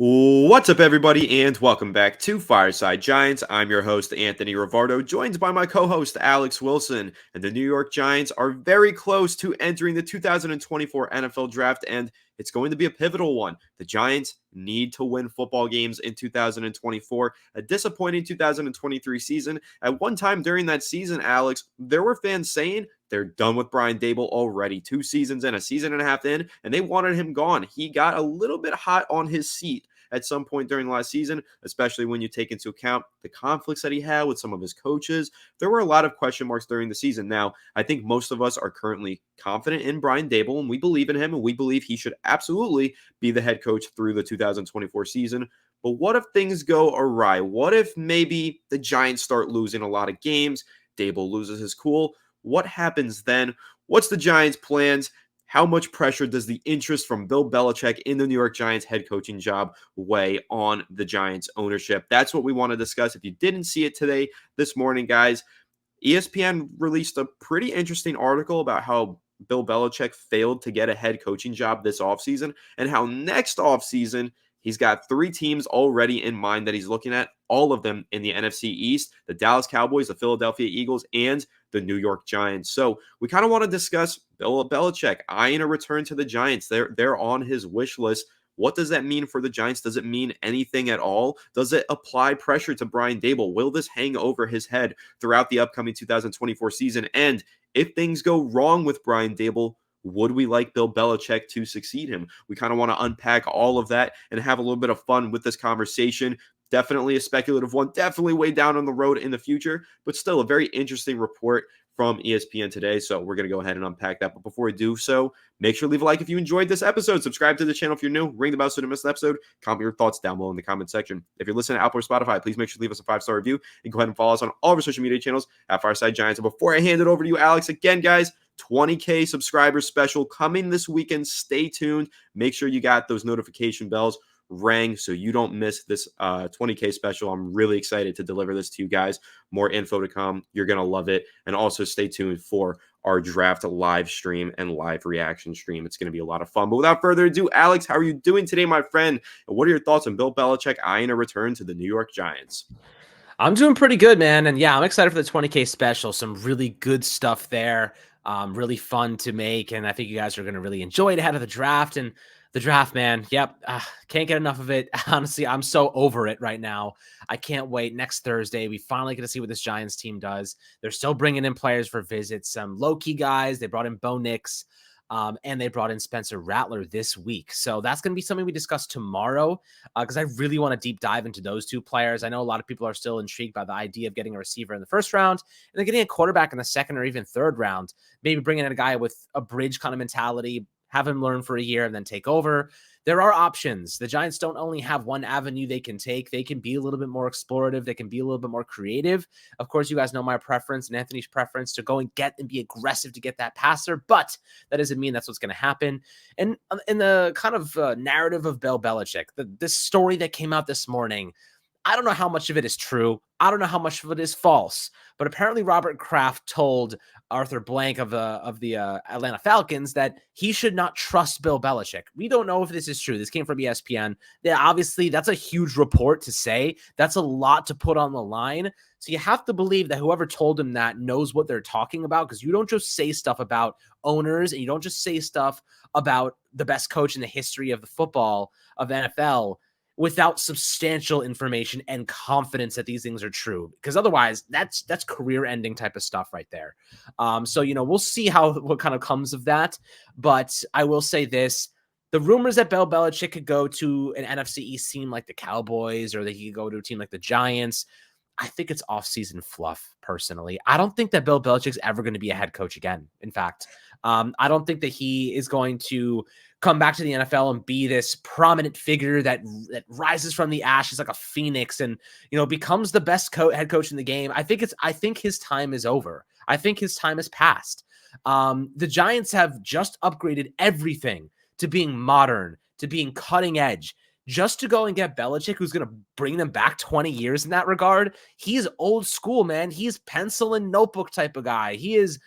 What's up, everybody, and welcome back to Fireside Giants. I'm your host, Anthony Rivardo, joined by my co-host, Alex Wilson. And the New York Giants are very close to entering the 2024 NFL Draft, and it's going to be a pivotal one. The Giants need to win football games in 2024. A disappointing 2023 season. At one time during that season, Alex, there were fans saying they're done with Brian Daboll already. 2 seasons and a season and a half in, and they wanted him gone. He got a little bit hot on his seat at some point during last season, especially when you take into account the conflicts that he had with some of his coaches. There were a lot of question marks during the season. Now, I think most of us are currently confident in Brian Daboll, and we believe in him, and we believe he should absolutely be the head coach through the 2024 season. But what if things go awry? What if maybe the Giants start losing a lot of games? Daboll loses his cool. What happens then? What's the Giants' plans? How much pressure does the interest from Bill Belichick in the New York Giants head coaching job weigh on the Giants ownership? That's what we want to discuss. If you didn't see it this morning, guys, ESPN released a pretty interesting article about how Bill Belichick failed to get a head coaching job this offseason and how next offseason he's got 3 teams already in mind that he's looking at, all of them in the NFC East: the Dallas Cowboys, the Philadelphia Eagles, and the New York Giants. So we kind of want to discuss Bill Belichick eyeing a return to the Giants. They're on his wish list. What does that mean for the Giants? Does it mean anything at all? Does it apply pressure to Brian Daboll? Will this hang over his head throughout the upcoming 2024 season? And if things go wrong with Brian Daboll, would we like Bill Belichick to succeed him? We kind of want to unpack all of that and have a little bit of fun with this conversation. Definitely a speculative one, definitely way down on the road in the future, but still a very interesting report from ESPN today. So we're going to go ahead and unpack that. But before we do so, make sure to leave a like if you enjoyed this episode. Subscribe to the channel if you're new. Ring the bell so you don't miss an episode. Comment your thoughts down below in the comment section. If you're listening to Apple or Spotify, please make sure to leave us a 5-star review and go ahead and follow us on all of our social media channels at Fireside Giants. And before I hand it over to you, Alex, again, guys, 20K subscribers special coming this weekend. Stay tuned. Make sure you got those notification bells rang so you don't miss this 20K special. I'm really excited to deliver this to you guys. More info to come. You're going to love it. And also stay tuned for our draft live stream and live reaction stream. It's going to be a lot of fun. But without further ado, Alex, how are you doing today, my friend? And what are your thoughts on Bill Belichick eyeing a return to the New York Giants? I'm doing pretty good, man. And yeah, I'm excited for the 20K special. Some really good stuff there. Really fun to make. And I think you guys are going to really enjoy it ahead of the draft. And the draft, man. Yep. Can't get enough of it. Honestly, I'm so over it right now. I can't wait. Next Thursday, we finally get to see what this Giants team does. They're still bringing in players for visits. Some low-key guys. They brought in Bo Nix. And they brought in Spencer Rattler this week. So that's going to be something we discuss tomorrow because I really want to deep dive into those 2 players. I know a lot of people are still intrigued by the idea of getting a receiver in the first round and then getting a quarterback in the second or even third round, maybe bringing in a guy with a bridge kind of mentality, have him learn for a year and then take over. There are options. The Giants don't only have one avenue they can take. They can be a little bit more explorative. They can be a little bit more creative. Of course, you guys know my preference and Anthony's preference to go and get and be aggressive to get that passer, but that doesn't mean that's what's going to happen. And in the kind of narrative of Bill Belichick, this story that came out this morning, I don't know how much of it is true. I don't know how much of it is false, but apparently Robert Kraft told Arthur Blank of the Atlanta Falcons that he should not trust Bill Belichick. We don't know if this is true. This came from ESPN. Obviously, that's a huge report to say. That's a lot to put on the line. So you have to believe that whoever told him that knows what they're talking about, because you don't just say stuff about owners and you don't just say stuff about the best coach in the history of the football of the NFL without substantial information and confidence that these things are true, because otherwise that's career-ending type of stuff right there. So, we'll see what kind of comes of that. But I will say this. The rumors that Bill Belichick could go to an NFC East team like the Cowboys or that he could go to a team like the Giants, I think it's off-season fluff, personally. I don't think that Bill Belichick's ever going to be a head coach again. In fact, I don't think that he is going to come back to the NFL and be this prominent figure that rises from the ashes like a phoenix and, becomes the best head coach in the game. I think his time is over. I think his time has passed. The Giants have just upgraded everything to being modern, to being cutting edge. Just to go and get Belichick, who's going to bring them back 20 years in that regard. He's old school, man. He's pencil and notebook type of guy. He is,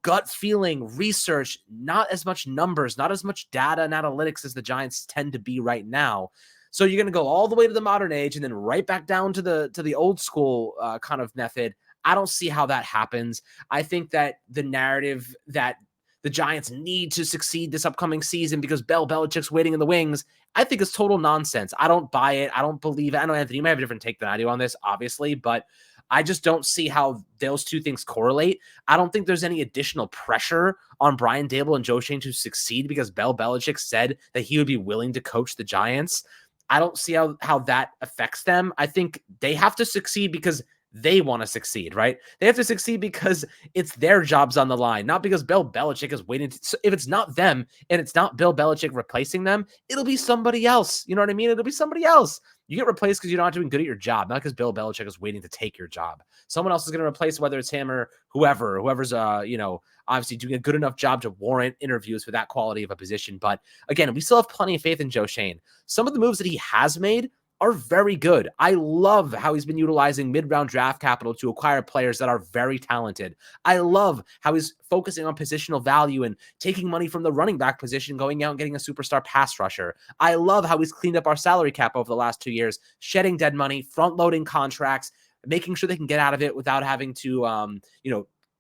gut feeling, research, not as much numbers, not as much data and analytics as the Giants tend to be right now. So you're going to go all the way to the modern age and then right back down to the old school kind of method. I don't see how that happens. I think that the narrative that the Giants need to succeed this upcoming season because Bill Belichick's waiting in the wings, I think is total nonsense. I don't buy it. I don't believe it. I know, Anthony, you may have a different take than I do on this, obviously, but I just don't see how those two things correlate. I don't think there's any additional pressure on Brian Daboll and Joe Schoen to succeed because Bill Belichick said that he would be willing to coach the Giants. I don't see how that affects them. I think they have to succeed because they want to succeed, right? They have to succeed because it's their jobs on the line, not because Bill Belichick is waiting. So if it's not them and it's not Bill Belichick replacing them, it'll be somebody else. You know what I mean? It'll be somebody else. You get replaced because you're not doing good at your job, not because Bill Belichick is waiting to take your job. Someone else is going to replace, whether it's him or whoever's obviously doing a good enough job to warrant interviews for that quality of a position. But again, we still have plenty of faith in Joe Schoen. Some of the moves that he has made are very good. I love how he's been utilizing mid-round draft capital to acquire players that are very talented. I love how he's focusing on positional value and taking money from the running back position, going out and getting a superstar pass rusher. I love how he's cleaned up our salary cap over the last 2 years, shedding dead money, front-loading contracts, making sure they can get out of it without having to,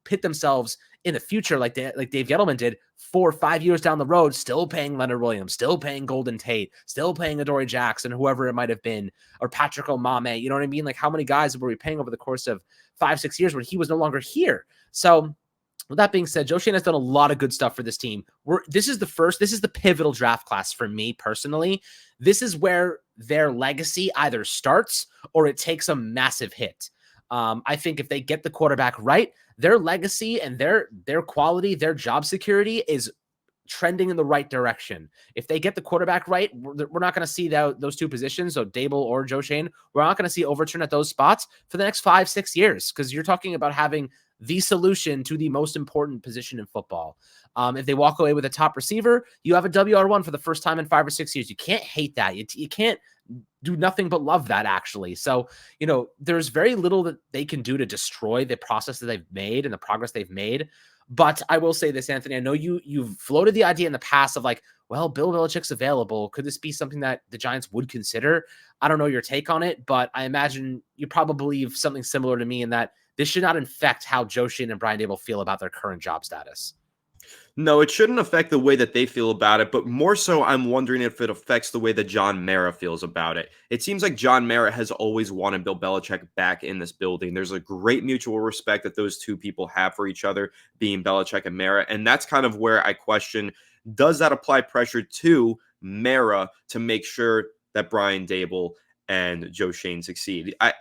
pit themselves in the future like Dave Gettleman did 4 or 5 years down the road, still paying Leonard Williams, still paying Golden Tate, still paying Adoree Jackson, whoever it might have been, or Patrick Omame. You know what I mean? Like, how many guys were we paying over the course of 5-6 years when he was no longer here? So with that being said, Joe Schoen has done a lot of good stuff for this team. This is the pivotal draft class for me personally. This is where their legacy either starts or it takes a massive hit. I think if they get the quarterback right, their legacy and their quality, their job security is trending in the right direction. If they get the quarterback right, we're not going to see those two positions, so Daboll or Joe Schoen, we're not going to see overturn at those spots for the next 5-6 years, because you're talking about having the solution to the most important position in football. If they walk away with a top receiver, you have a WR1 for the first time in 5 or 6 years. You can't hate that. You can't do nothing but love that, actually. So, there's very little that they can do to destroy the process that they've made and the progress they've made. But I will say this, Anthony, I know you've floated the idea in the past of like, well, Bill Belichick's available. Could this be something that the Giants would consider? I don't know your take on it, but I imagine you probably believe something similar to me in that this should not affect how Joe Schoen and Brian Daboll feel about their current job status. No, it shouldn't affect the way that they feel about it, but more so I'm wondering if it affects the way that John Mara feels about it. It seems like John Mara has always wanted Bill Belichick back in this building. There's a great mutual respect that those two people have for each other, being Belichick and Mara, and that's kind of where I question, does that apply pressure to Mara to make sure that Brian Daboll and Joe Schoen succeed? I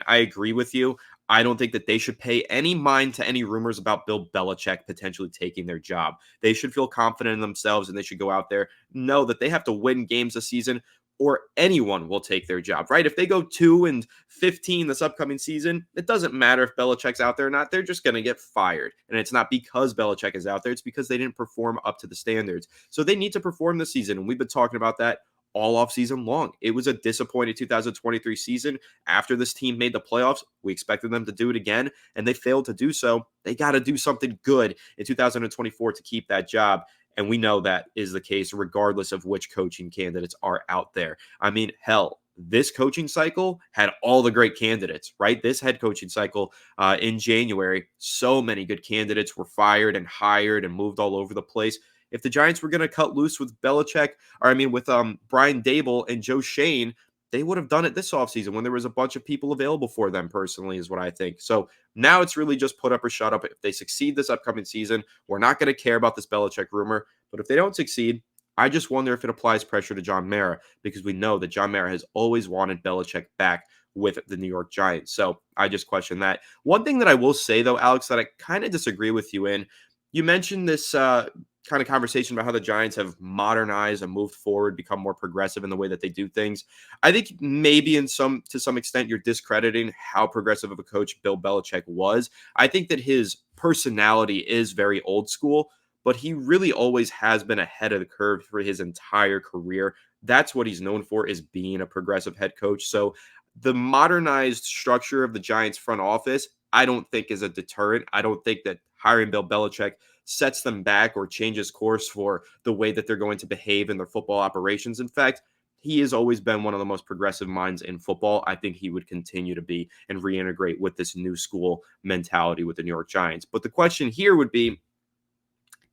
agree with you. I don't think that they should pay any mind to any rumors about Bill Belichick potentially taking their job. They should feel confident in themselves and they should go out there, know that they have to win games this season or anyone will take their job, right? If they go 2-15 this upcoming season, it doesn't matter if Belichick's out there or not. They're just going to get fired. And it's not because Belichick is out there. It's because they didn't perform up to the standards. So they need to perform this season. And we've been talking about that all off season long. It was a disappointing 2023 season. After this team made the playoffs, we expected them to do it again, and they failed to do so. They got to do something good in 2024 to keep that job. And we know that is the case regardless of which coaching candidates are out there. I mean, hell, this coaching cycle had all the great candidates, right? This head coaching cycle in January, so many good candidates were fired and hired and moved all over the place. If the Giants were going to cut loose with Belichick, with Brian Daboll and Joe Schoen, they would have done it this offseason when there was a bunch of people available for them, personally, is what I think. So now it's really just put up or shut up. If they succeed this upcoming season, we're not going to care about this Belichick rumor. But if they don't succeed, I just wonder if it applies pressure to John Mara, because we know that John Mara has always wanted Belichick back with the New York Giants. So I just question that. One thing that I will say, though, Alex, that I kind of disagree with you in, you mentioned this kind of conversation about how the Giants have modernized and moved forward, become more progressive in the way that they do things. I think maybe to some extent you're discrediting how progressive of a coach Bill Belichick was. I think that his personality is very old school, but he really always has been ahead of the curve for his entire career. That's what he's known for, is being a progressive head coach. So the modernized structure of the Giants front office, I don't think is a deterrent. I don't think that hiring Bill Belichick sets them back or changes course for the way that they're going to behave in their football operations. In fact, he has always been one of the most progressive minds in football. I think he would continue to be and reintegrate with this new school mentality with the New York Giants. But the question here would be,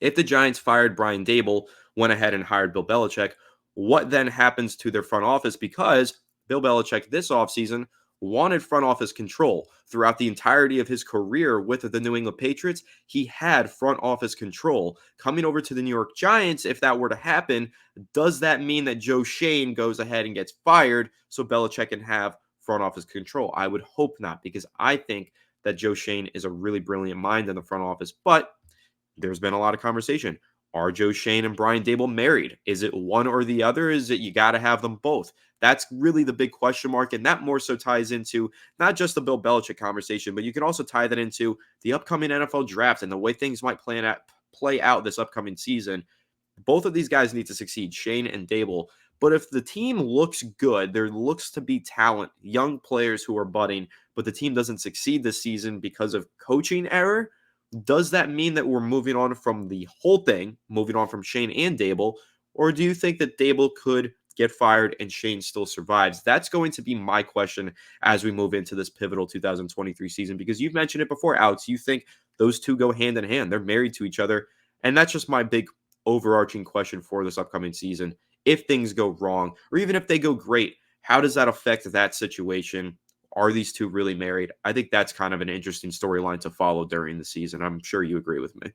if the Giants fired Brian Daboll, went ahead and hired Bill Belichick, what then happens to their front office? Because Bill Belichick this offseason wanted front office control throughout the entirety of his career with the New England Patriots. He had front office control. Coming over to the New York Giants, if that were to happen, does that mean that Joe Schoen goes ahead and gets fired so Belichick can have front office control? I would hope not, because I think that Joe Schoen is a really brilliant mind in the front office. But there's been a lot of conversation. Are Joe Schoen and Brian Daboll married? Is it one or the other? Is it you got to have them both? That's really the big question mark. And that more so ties into not just the Bill Belichick conversation, but you can also tie that into the upcoming NFL draft and the way things might play out this upcoming season. Both of these guys need to succeed, Schoen and Daboll. But if the team looks good, there looks to be talent, young players who are budding, but the team doesn't succeed this season because of coaching error, does that mean that we're moving on from the whole thing, moving on from Schoen and Daboll, or do you think that Daboll could get fired and Schoen still survives? That's going to be my question as we move into this pivotal 2023 season, because you've mentioned it before, Alex. You think those two go hand in hand. They're married to each other, and that's just my big overarching question for this upcoming season. If things go wrong, or even if they go great, how does that affect that situation? Are these two really married? I think that's kind of an interesting storyline to follow during the season. I'm sure you agree with me.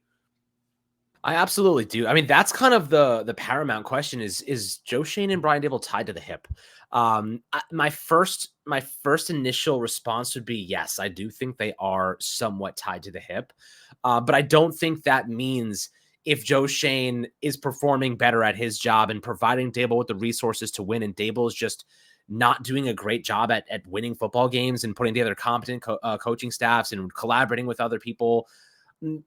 I absolutely do. I mean, that's kind of the paramount question is Joe Schoen and Brian Daboll tied to the hip? My first initial response would be yes, I do think they are somewhat tied to the hip. But I don't think that means if Joe Schoen is performing better at his job and providing Daboll with the resources to win, and Daboll is just not doing a great job at winning football games and putting together competent coaching staffs and collaborating with other people,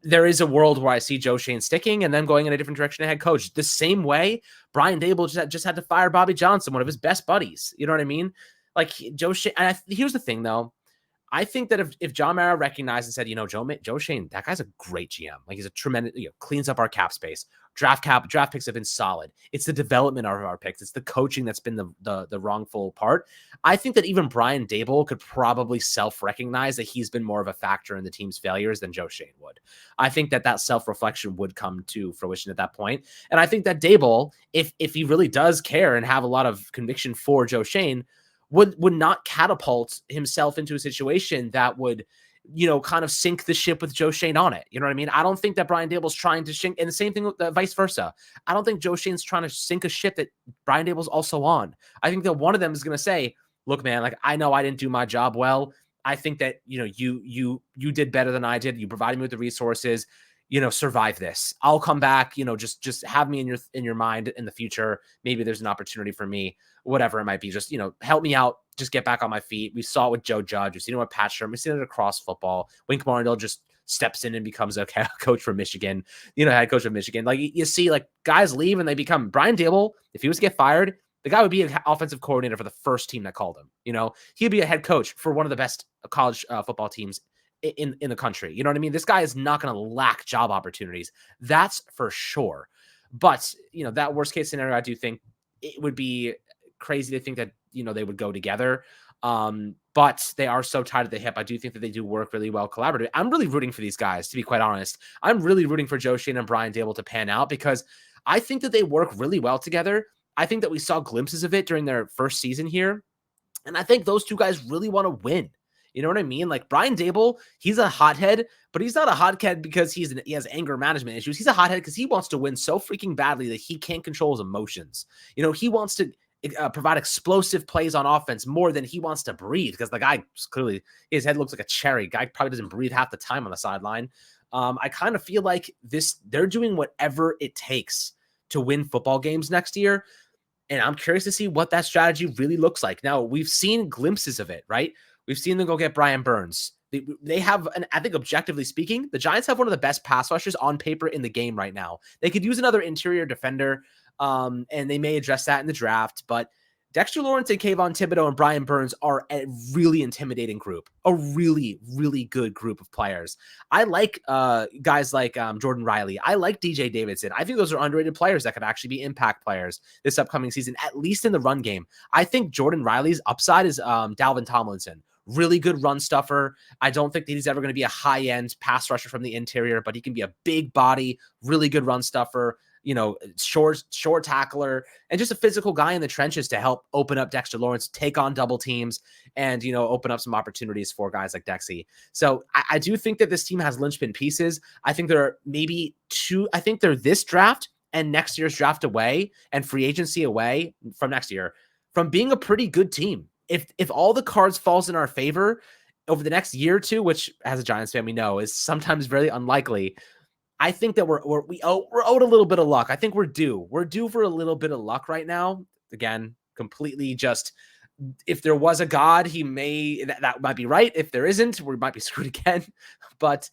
there is a world where I see Joe Schoen sticking and then going in a different direction as head coach. The same way Brian Daboll just had to fire Bobby Johnson, one of his best buddies. You know what I mean? Like Joe Schoen. And here's the thing, though. I think that if John Mara recognized and said, Joe Schoen, that guy's a great GM. Like he's a tremendous, cleans up our cap space. Draft picks have been solid. It's the development of our picks. It's the coaching that's been the wrongful part. I think that even Brian Daboll could probably self-recognize that he's been more of a factor in the team's failures than Joe Schoen would. I think that self-reflection would come to fruition at that point. And I think that Daboll, if he really does care and have a lot of conviction for Joe Schoen, would not catapult himself into a situation that would, kind of sink the ship with Joe Schoen on it. You know what I mean? I don't think that Brian Daboll's trying to sink, and the same thing with vice versa. I don't think Joe Schoen's trying to sink a ship that Brian Daboll's also on. I think that one of them is going to say, look, man, like I know I didn't do my job well. I think that, you did better than I did. You provided me with the resources, survive this. I'll come back, just have me in your mind in the future. Maybe there's an opportunity for me, whatever it might be. Just, help me out, just get back on my feet. We saw it with Joe Judge. We've seen it with Pat Shermer. We've seen it across football. Wink Martindale just steps in and becomes a coach for Michigan, head coach of Michigan. Like you see like guys leave and they become Brian Daboll. If he was to get fired, the guy would be an offensive coordinator for the first team that called him. He'd be a head coach for one of the best college football teams in the country. You know what I mean? This guy is not going to lack job opportunities. That's for sure. But, that worst case scenario, I do think it would be crazy to think that, they would go together. But they are so tied at the hip. I do think that they do work really well collaboratively. I'm really rooting for these guys, to be quite honest. I'm really rooting for Joe Schoen and Brian Daboll to pan out because I think that they work really well together. I think that we saw glimpses of it during their first season here. And I think those two guys really want to win. You know what I mean? Like Brian Daboll, he's a hothead, but he's not a hothead because he has anger management issues. He's a hothead because he wants to win so freaking badly that he can't control his emotions. He wants to provide explosive plays on offense more than he wants to breathe because the guy clearly, his head looks like a cherry. Guy probably doesn't breathe half the time on the sideline. I kind of feel like they're doing whatever it takes to win football games next year. And I'm curious to see what that strategy really looks like. Now, we've seen glimpses of it, right? We've seen them go get Brian Burns. They have, I think objectively speaking, the Giants have one of the best pass rushers on paper in the game right now. They could use another interior defender, and they may address that in the draft. But Dexter Lawrence and Kayvon Thibodeau and Brian Burns are a really intimidating group, a really, really good group of players. I like guys like Jordan Riley. I like DJ Davidson. I think those are underrated players that could actually be impact players this upcoming season, at least in the run game. I think Jordan Riley's upside is Dalvin Tomlinson. Really good run stuffer. I don't think that he's ever going to be a high-end pass rusher from the interior, but he can be a big body, really good run stuffer, short tackler, and just a physical guy in the trenches to help open up Dexter Lawrence, take on double teams, and, open up some opportunities for guys like Dexy. So I do think that this team has linchpin pieces. I think there are maybe two. I think they're this draft and next year's draft away and free agency away from next year from being a pretty good team. If all the cards falls in our favor over the next year or two, which as a Giants fan we know is sometimes very unlikely, I think that we're owed a little bit of luck. I think we're due. We're due for a little bit of luck right now. Again, completely just, if there was a God, that might be right. If there isn't, we might be screwed again. But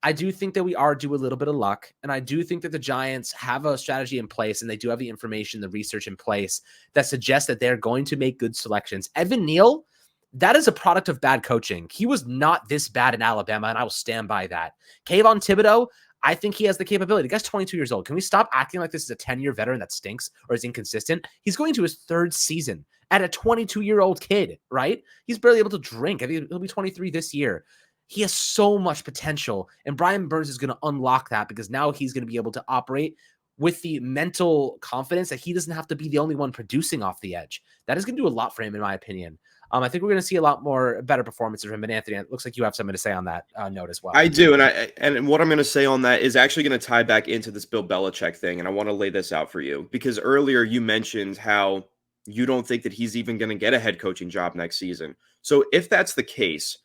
I do think that we are due a little bit of luck. And I do think that the Giants have a strategy in place, and they do have the information, the research in place that suggests that they're going to make good selections. Evan Neal, that is a product of bad coaching. He was not this bad in Alabama, and I will stand by that. Kayvon Thibodeau, I think he has the capability. The guy's 22 years old. Can we stop acting like this is a 10-year veteran that stinks or is inconsistent? He's going to his third season at a 22-year-old kid, right? He's barely able to drink. I think he'll be 23 this year. He has so much potential, and Brian Burns is going to unlock that because now he's going to be able to operate with the mental confidence that he doesn't have to be the only one producing off the edge. That is going to do a lot for him, in my opinion. I think we're going to see a lot more better performances from him. And Anthony, it looks like you have something to say on that note as well. I do, and what I'm going to say on that is actually going to tie back into this Bill Belichick thing, and I want to lay this out for you because earlier you mentioned how you don't think that he's even going to get a head coaching job next season. So if that's the case,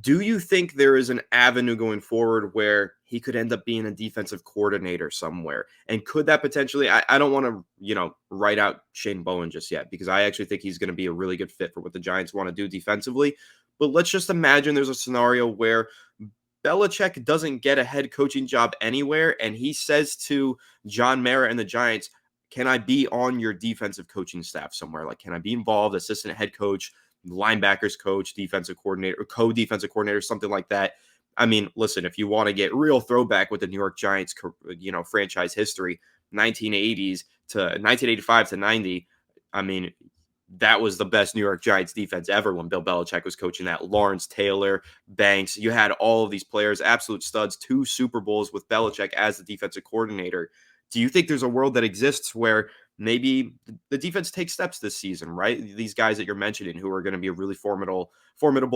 do you think there is an avenue going forward where he could end up being a defensive coordinator somewhere? And could that potentially, I don't want to, write out Shane Bowen just yet, because I actually think he's going to be a really good fit for what the Giants want to do defensively. But let's just imagine there's a scenario where Belichick doesn't get a head coaching job anywhere, and he says to John Mara and the Giants, can I be on your defensive coaching staff somewhere? Like, can I be involved, assistant head coach, linebackers coach, defensive coordinator, or co-defensive coordinator, something like that? I mean, listen, if you want to get real throwback with the New York Giants, franchise history, 1980s to 1985 to 90, I mean, that was the best New York Giants defense ever when Bill Belichick was coaching that. Lawrence Taylor, Banks, you had all of these players, absolute studs, 2 Super Bowls with Belichick as the defensive coordinator. Do you think there's a world that exists where maybe the defense takes steps this season, right? These guys that you're mentioning who are going to be a really formidable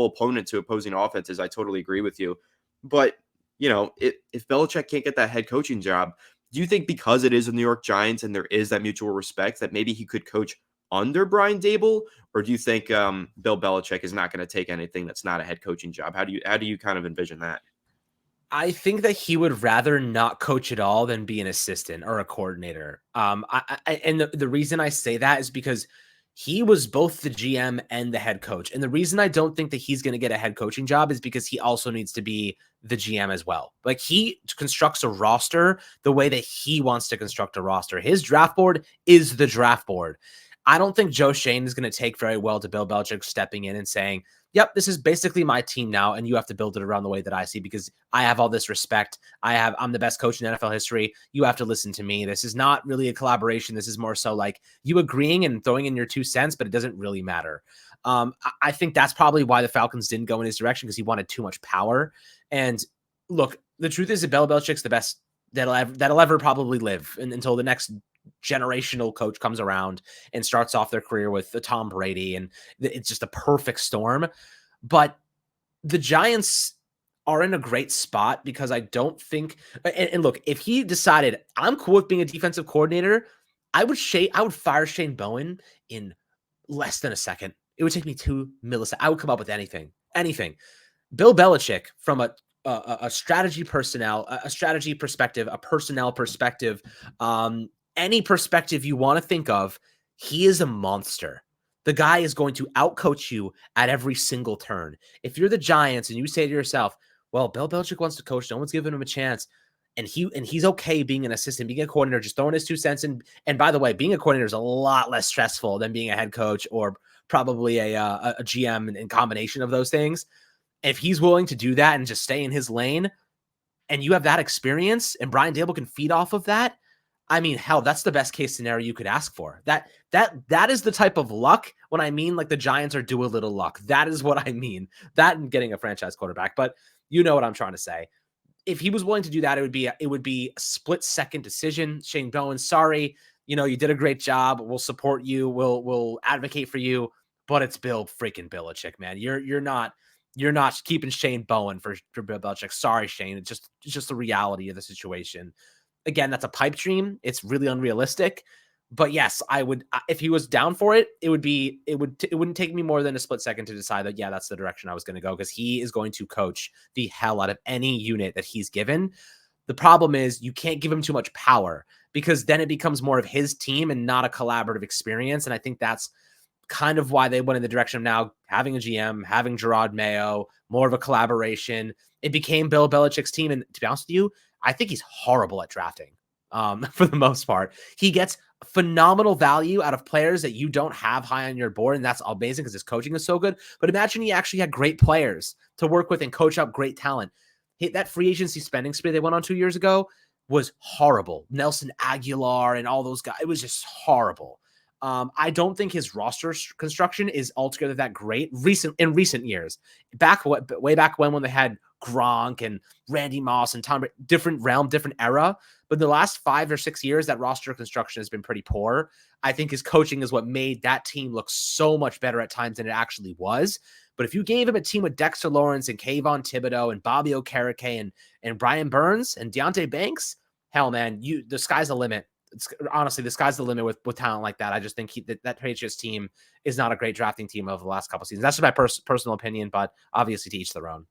opponent to opposing offenses, I totally agree with you. But, if Belichick can't get that head coaching job, do you think because it is the New York Giants and there is that mutual respect that maybe he could coach under Brian Daboll? Or do you think Bill Belichick is not going to take anything that's not a head coaching job? How do you kind of envision that? I think that he would rather not coach at all than be an assistant or a coordinator. And the reason I say that is because he was both the GM and the head coach. And the reason I don't think that he's going to get a head coaching job is because he also needs to be the GM as well. Like, he constructs a roster the way that he wants to construct a roster. His draft board is the draft board. I don't think Joe Shane is going to take very well to Bill Belichick stepping in and saying, yep, this is basically my team now, and you have to build it around the way that I see because I have all this respect. I'm the best coach in NFL history. You have to listen to me. This is not really a collaboration. This is more so like you agreeing and throwing in your 2 cents, but it doesn't really matter. I think that's probably why the Falcons didn't go in his direction, because he wanted too much power. And look, the truth is that Bill Belichick's the best that'll ever probably live until the next generational coach comes around and starts off their career with the Tom Brady, and it's just a perfect storm. But the Giants are in a great spot because I don't think, and look, if he decided I'm cool with being a defensive coordinator, I would fire Shane Bowen in less than a second. It would take me 2 milliseconds. I would come up with anything. Bill Belichick, from a strategy perspective, a personnel perspective, any perspective you want to think of, he is a monster. The guy is going to outcoach you at every single turn. If you're the Giants and you say to yourself, well, Bill Belichick wants to coach, no one's giving him a chance, and he's okay being an assistant, being a coordinator, just throwing his 2 cents in. And by the way, being a coordinator is a lot less stressful than being a head coach or probably a GM in combination of those things. If he's willing to do that and just stay in his lane, and you have that experience, and Brian Daboll can feed off of that, I mean, hell, that's the best case scenario you could ask for. That is the type of luck. When I mean like the Giants are due a little luck, that is what I mean. That and getting a franchise quarterback. But you know what I'm trying to say. If he was willing to do that, it would be a split second decision. Shane Bowen, sorry, you did a great job. We'll support you. We'll advocate for you. But it's Bill freaking Belichick, man. You're not keeping Shane Bowen for Bill Belichick. Sorry, Shane. It's just the reality of the situation. Again, that's a pipe dream. It's really unrealistic. But yes, I would, if he was down for it, it wouldn't take me more than a split second to decide that, yeah, that's the direction I was going to go, because he is going to coach the hell out of any unit that he's given. The problem is you can't give him too much power, because then it becomes more of his team and not a collaborative experience. And I think that's kind of why they went in the direction of now having a GM, having Gerard Mayo, more of a collaboration. It became Bill Belichick's team. And to be honest with you, I think he's horrible at drafting. For the most part, he gets phenomenal value out of players that you don't have high on your board. And that's amazing because his coaching is so good. But imagine he actually had great players to work with and coach up great talent. That free agency spending spree they went on 2 years ago was horrible. Nelson Aguilar and all those guys. It was just horrible. I don't think his roster construction is altogether that great in recent years. Way back when they had Gronk and Randy Moss and Tom, different realm, different era. But the last 5 or 6 years, that roster construction has been pretty poor. I think his coaching is what made that team look so much better at times than it actually was. But if you gave him a team with Dexter Lawrence and Kayvon Thibodeau and Bobby Okereke and Brian Burns and Deontay Banks, hell, man, the sky's the limit. Honestly, the sky's the limit with talent like that. I just think that Patriots team is not a great drafting team over the last couple seasons. That's just my personal opinion, but obviously to each their own.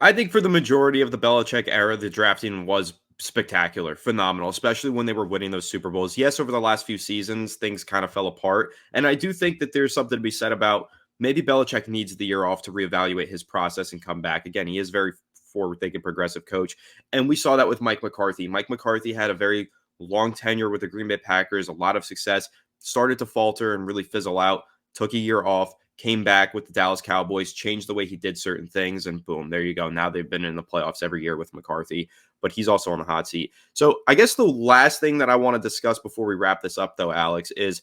I think for the majority of the Belichick era, the drafting was spectacular, phenomenal, especially when they were winning those Super Bowls. Yes, over the last few seasons, things kind of fell apart. And I do think that there's something to be said about maybe Belichick needs the year off to reevaluate his process and come back. Again, he is very forward-thinking, progressive coach. And we saw that with Mike McCarthy. Mike McCarthy had a very long tenure with the Green Bay Packers, a lot of success, started to falter and really fizzle out, took a year off, came back with the Dallas Cowboys, changed the way he did certain things, and boom, there you go. Now they've been in the playoffs every year with McCarthy, but he's also on the hot seat. So I guess the last thing that I want to discuss before we wrap this up, though, Alex, is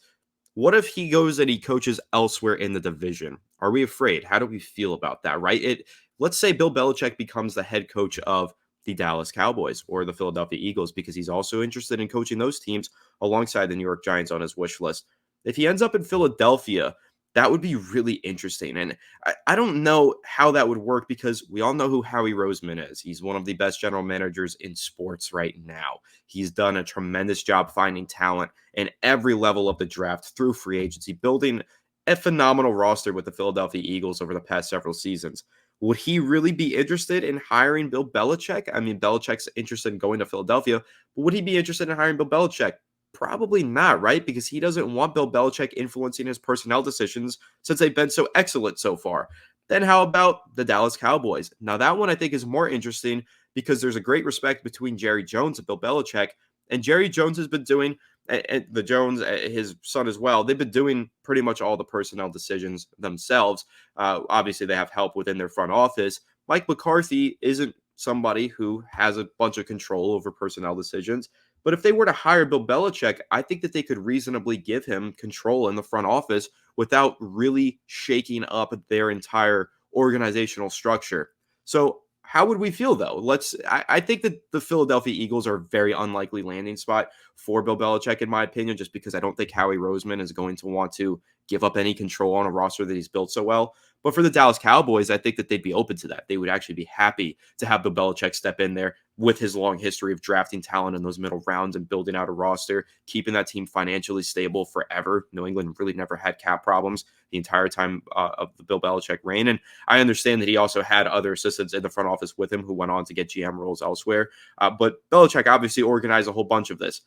what if he goes and he coaches elsewhere in the division? Are we afraid? How do we feel about that, right? Let's say Bill Belichick becomes the head coach of the Dallas Cowboys or the Philadelphia Eagles, because he's also interested in coaching those teams alongside the New York Giants on his wish list. If he ends up in Philadelphia, that would be really interesting. And I don't know how that would work, because we all know who Howie Roseman is. He's one of the best general managers in sports right now. He's done a tremendous job finding talent in every level of the draft through free agency, building a phenomenal roster with the Philadelphia Eagles over the past several seasons. Would he really be interested in hiring Bill Belichick? I mean, Belichick's interested in going to Philadelphia, but would he be interested in hiring Bill Belichick? Probably not, right? Because he doesn't want Bill Belichick influencing his personnel decisions since they've been so excellent so far. Then how about the Dallas Cowboys? Now, that one I think is more interesting because there's a great respect between Jerry Jones and Bill Belichick. And Jerry Jones has been doing, and the Jones, his son as well, they've been doing pretty much all the personnel decisions themselves. Obviously, they have help within their front office. Mike McCarthy isn't somebody who has a bunch of control over personnel decisions. But if they were to hire Bill Belichick, I think that they could reasonably give him control in the front office without really shaking up their entire organizational structure. So how would we feel, though? I think that the Philadelphia Eagles are a very unlikely landing spot for Bill Belichick, in my opinion, just because I don't think Howie Roseman is going to want to give up any control on a roster that he's built so well. But for the Dallas Cowboys, I think that they'd be open to that. They would actually be happy to have Bill Belichick step in there with his long history of drafting talent in those middle rounds and building out a roster, keeping that team financially stable forever. New England really never had cap problems the entire time of the Bill Belichick reign. And I understand that he also had other assistants in the front office with him who went on to get GM roles elsewhere. But Belichick obviously organized a whole bunch of this.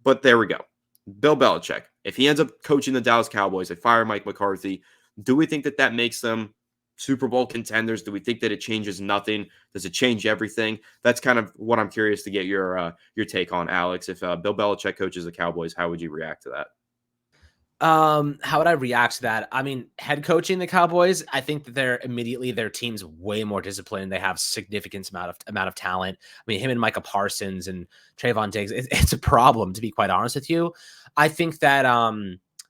But there we go. Bill Belichick, if he ends up coaching the Dallas Cowboys, they fire Mike McCarthy, do we think that that makes them Super Bowl contenders? Do we think that it changes nothing? Does it change everything? That's kind of what I'm curious to get your take on, Alex. If Bill Belichick coaches the Cowboys, how would you react to that? How would I react to that? I mean, head coaching the Cowboys, I think that their team's way more disciplined. They have significant amount of talent. I mean, him and Micah Parsons and Trayvon Diggs, it's a problem, to be quite honest with you. I think that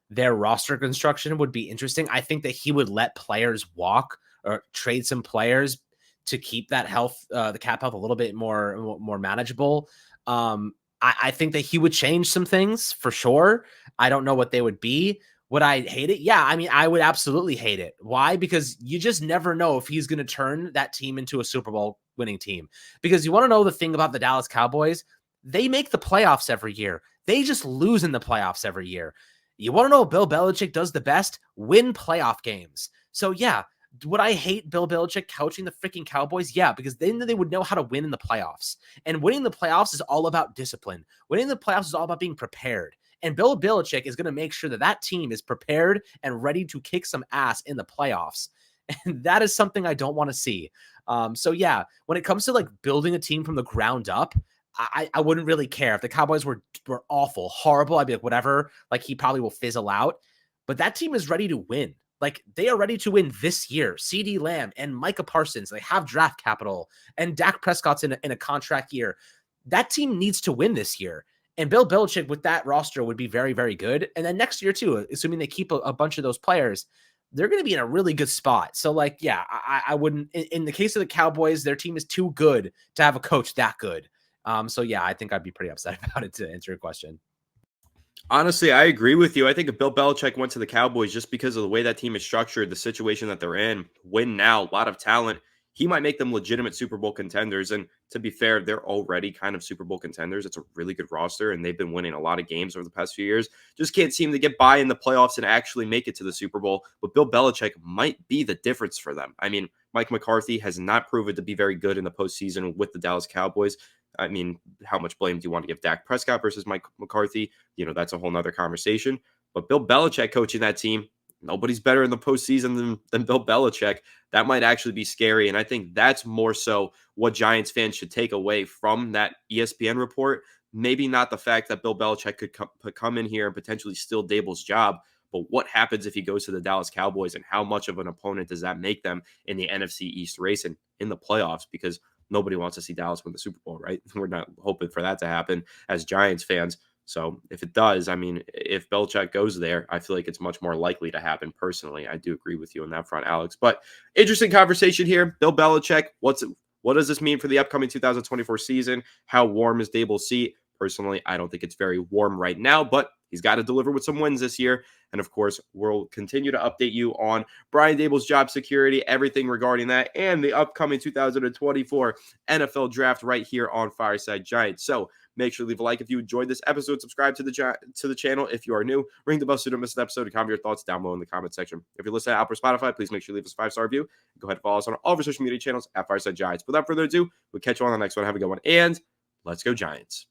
their roster construction would be interesting. I think that he would let players walk or trade some players to keep that the cap health a little bit more manageable. I think that he would change some things for sure. I don't know what they would be. Would I hate it? Yeah, I mean, I would absolutely hate it. Why? Because you just never know if he's going to turn that team into a Super Bowl winning team. Because you want to know the thing about the Dallas Cowboys? They make the playoffs every year. They just lose in the playoffs every year. You want to know what Bill Belichick does the best? Win playoff games. So yeah, would I hate Bill Belichick coaching the freaking Cowboys? Yeah, because then they would know how to win in the playoffs. And winning the playoffs is all about discipline. Winning the playoffs is all about being prepared. And Bill Belichick is going to make sure that that team is prepared and ready to kick some ass in the playoffs. And that is something I don't want to see. So yeah, when it comes to like building a team from the ground up, I wouldn't really care if the Cowboys were awful, horrible. I'd be like, whatever, like he probably will fizzle out. But that team is ready to win. Like they are ready to win this year. CD Lamb and Micah Parsons, they have draft capital, and Dak Prescott's in a contract year. That team needs to win this year. And Bill Belichick with that roster would be very, very good. And then next year too, assuming they keep a bunch of those players, they're going to be in a really good spot. So like, yeah, I wouldn't, in the case of the Cowboys, their team is too good to have a coach that good. So yeah, I think I'd be pretty upset about it, to answer your question. Honestly, I agree with you. I think if Bill Belichick went to the Cowboys just because of the way that team is structured, the situation that they're in, win now, a lot of talent, he might make them legitimate Super Bowl contenders. And to be fair, they're already kind of Super Bowl contenders. It's a really good roster, and they've been winning a lot of games over the past few years. Just can't seem to get by in the playoffs and actually make it to the Super Bowl. But Bill Belichick might be the difference for them. I mean, Mike McCarthy has not proven to be very good in the postseason with the Dallas Cowboys. I mean, how much blame do you want to give Dak Prescott versus Mike McCarthy? That's a whole nother conversation. But Bill Belichick coaching that team, nobody's better in the postseason than Bill Belichick. That might actually be scary. And I think that's more so what Giants fans should take away from that ESPN report. Maybe not the fact that Bill Belichick could come in here and potentially steal Daboll's job, but what happens if he goes to the Dallas Cowboys, and how much of an opponent does that make them in the NFC East race and in the playoffs? Because nobody wants to see Dallas win the Super Bowl, right? We're not hoping for that to happen as Giants fans. So if it does, I mean, if Belichick goes there, I feel like it's much more likely to happen personally. I do agree with you on that front, Alex. But interesting conversation here. Bill Belichick, what does this mean for the upcoming 2024 season? How warm is Daboll's seat? Personally, I don't think it's very warm right now, but he's got to deliver with some wins this year. And of course, we'll continue to update you on Brian Daboll's job security, everything regarding that, and the upcoming 2024 NFL draft right here on Fireside Giants. So make sure to leave a like if you enjoyed this episode. Subscribe to the channel if you are new. Ring the bell so you don't miss an episode, and comment your thoughts down below in the comment section. If you're listening to Apple or Spotify, please make sure you leave us a 5-star review. Go ahead and follow us on all of our social media channels at Fireside Giants. Without further ado, we'll catch you on the next one. Have a good one, and let's go Giants.